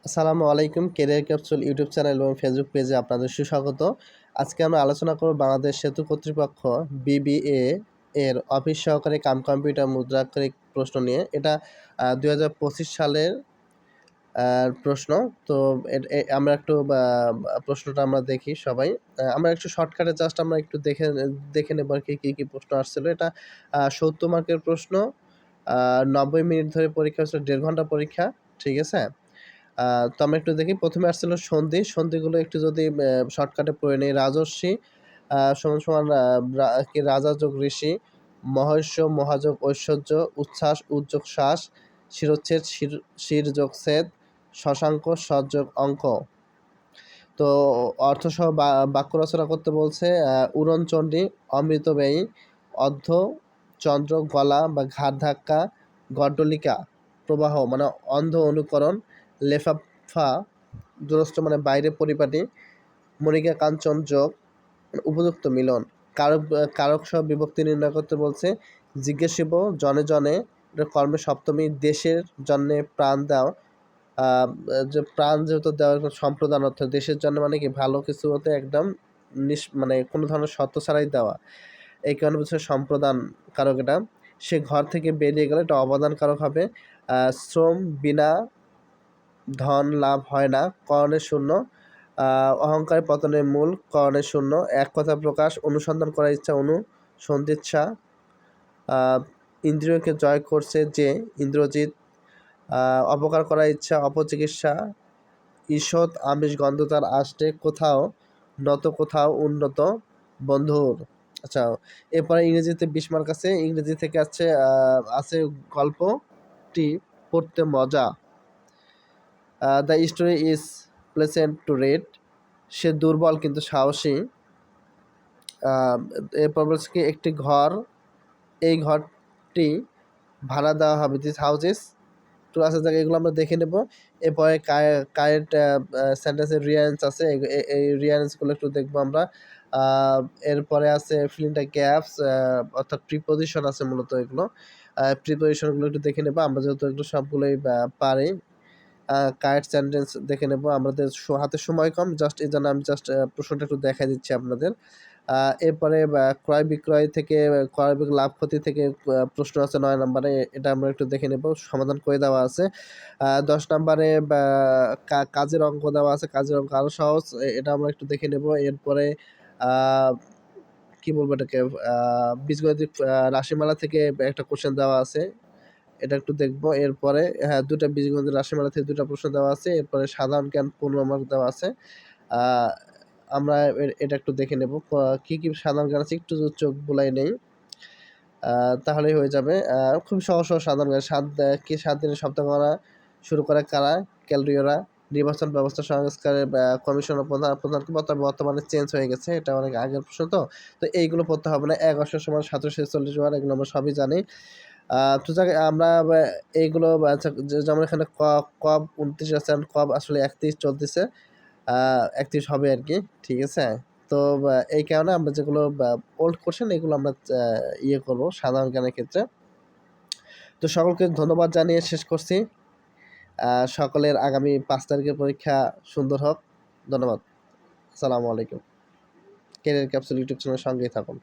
আসসালামু আলাইকুম। Career capsule YouTube channel এবং ফেসবুক পেজে আপনাদের সুস্বাগত। আজকে আমরা আলোচনা করব বাংলাদেশ সেতু কর্তৃপক্ষ বিবিএ এর অফিস সহকারী কাম কম্পিউটার মুদ্রাক্ষরিক প্রশ্ন নিয়ে। এটা ২০২৫ সালের প্রশ্ন। তো আমরা একটু প্রশ্নটা আমরা দেখি সবাই। আমরা একটু শর্টকাটে জাস্ট আমরা একটু দেখে নেব আরকি কি প্রশ্ন আসছিল। এটা ৭০ মার্কের প্রশ্ন। ৯০ মিনিট ধরে পরীক্ষা হচ্ছিল, ১.৫ ঘন্টা পরীক্ষা। ঠিক আছে? তো আমরা একটু দেখি। ১ম এ আসছিল সন্ধি। সন্ধিগুলো একটু যদি শর্টকাটে পড়ে নেই। রাজর্ষি সমান, সমান কি রাজা যোগ ঋষি, মহর্ষ মহাযোগ ঐশ্বর্য, উচ্ছ্বাস উদ্যোগ শ্বাস, শিরচ্ছেদ শির যোগ ছেদ, শশাঙ্ক সৎ যোগ অঙ্ক। তো অর্থসহ বাক্য রচনা করতে বলছে। উড়নচণ্ডী, অমৃতব্যয়ী, অর্ধ চন্দ্র, গলা বা ঘাড় ধাক্কা, গড্ডলিকা, প্রবাহ মানে অন্ধ অনুকরণ, লেফাফা, দূরস্থ মানে বাইরে পরিপাটি, মণিকা কাঞ্চন যোগ, উপযুক্ত মিলন। কারক কারক সহ বিভক্তি নির্ণয় করতে বলছে। জিজ্ঞাসিব, জনে জনে, এটা কর্মে সপ্তমী, দেশের জন্যে প্রাণ দাও। যে প্রাণ যেহেতু দেওয়ার সম্প্রদান অর্থ, দেশের জন্য মানে কি ভালো কিছু হতে একদম মানে কোনো ধরনের শর্ত ছাড়াই দেওয়া। এই কারণে বলছে সম্প্রদান কারক এটা। সে ঘর থেকে বেরিয়ে গেলে এটা অবদান কারক হবে। শ্রম বিনা ধন লাভ হয় না, করণে শূন্য। অহংকার পতনের মূল, করণে শূন্য। এক কথা প্রকাশ, অনুসন্ধান করার ইচ্ছা, সন্ধিচ্ছা। ইন্দ্রিয়কে জয় করছে যে, ইন্দ্রজিৎ। অপকার করার ইচ্ছা, অপচিকিৎসা। ঈষৎ আমিষ গন্ধ তার আসতে, কোথাও নত কোথাও উন্নত বন্ধুর। আচ্ছা, এরপরে ইংরেজিতে ২০ মার্ক আছে। ইংরেজি থেকে আছে গল্পটি পড়তে মজা। The story is pleasant to read. সে দুর্বল কিন্তু সাহসী। এরপর বলছে কি একটি ঘর, এই ঘরটি ভাড়া দেওয়া হবে। দিস হাউস ইজ টু আছে জায়গায়, এগুলো আমরা দেখে নেব। এরপরে কারেন্ট সেন্টেন্সের রিয়ারেন্স আছে। এই রিয়ারেন্সগুলো একটু দেখবো আমরা। এরপরে আছে ফিল ইন দ্য গ্যাপস, অর্থাৎ প্রিপোজিশন আছে মূলত এগুলো। প্রিপোজিশনগুলো একটু দেখে নেব আমরা, যেহেতু এগুলো সবগুলোই পারি। কারেক্ট সেন্টেন্স দেখে নেব। আমাদের হাতে সময় কম, জাস্ট এই জন্য আমি প্রশ্নটা একটু দেখাই দিচ্ছি আপনাদের। এরপরে ক্রয় বিক্রয় থেকে, ক্রয় লাভ ক্ষতি থেকে প্রশ্ন আছে ৯ নম্বরে। এটা আমরা একটু দেখে নেব, সমাধান করে দেওয়া আছে। ১০ নম্বরে কাজের অঙ্ক দেওয়া আছে, কাজের অঙ্ক আরও সহজ, এটা আমরা একটু দেখে নেব। এরপরে কি বলবো এটাকে, বীজগণিত রাশিমালা থেকে একটা কোশ্চেন দেওয়া আছে, এটা একটু দেখবো। এরপরে হ্যাঁ, ২টা বীজগণিতের রাশিমালা থেকে ২টা প্রশ্ন দেওয়া আছে। এরপরে সাধারণ জ্ঞান ১৫ মার্ক দেওয়া আছে। আমরা এটা একটু দেখে নেব। কি সাধারণ জ্ঞান আছে, একটু চোখ বুলাই নেই, তাহলেই হয়ে যাবে। খুব সহজ সাধারণ জ্ঞান। ৭ দিনের সপ্তাহ গণনা শুরু করে কারা? ক্যালরিয়রা। নির্বাচন ব্যবস্থা সংস্কারের কমিশনের প্রধান বর্তমানে চেঞ্জ হয়ে গেছে। এটা অনেক আগের প্রশ্ন তো। তো এইগুলো পড়তে হবে না। ১ অশ্বের সমান ৭৪৬ বার, এগুলো আমরা সবই জানি। তো যাক আমরা এইগুলো আচ্ছা, যেমন এখানে কব ২৯ আছে, কব আসলে ৩১ চলতেছে। ৩১ হবে আরকি। ঠিক আছে? তো এই কারণে আমরা যেগুলো ওল্ড কোয়েশ্চেন এগুলো আমরা করব সাধারণ জ্ঞানের ক্ষেত্রে। তো সকলকে ধন্যবাদ জানিয়ে শেষ করছি। সকলের আগামী ৫ তারিখের পরীক্ষা সুন্দর হোক। ধন্যবাদ। আসসালামু আলাইকুম। ক্যারিয়ার ক্যাপসুল ইউটিউব চ্যানেলের সঙ্গেই থাকুন।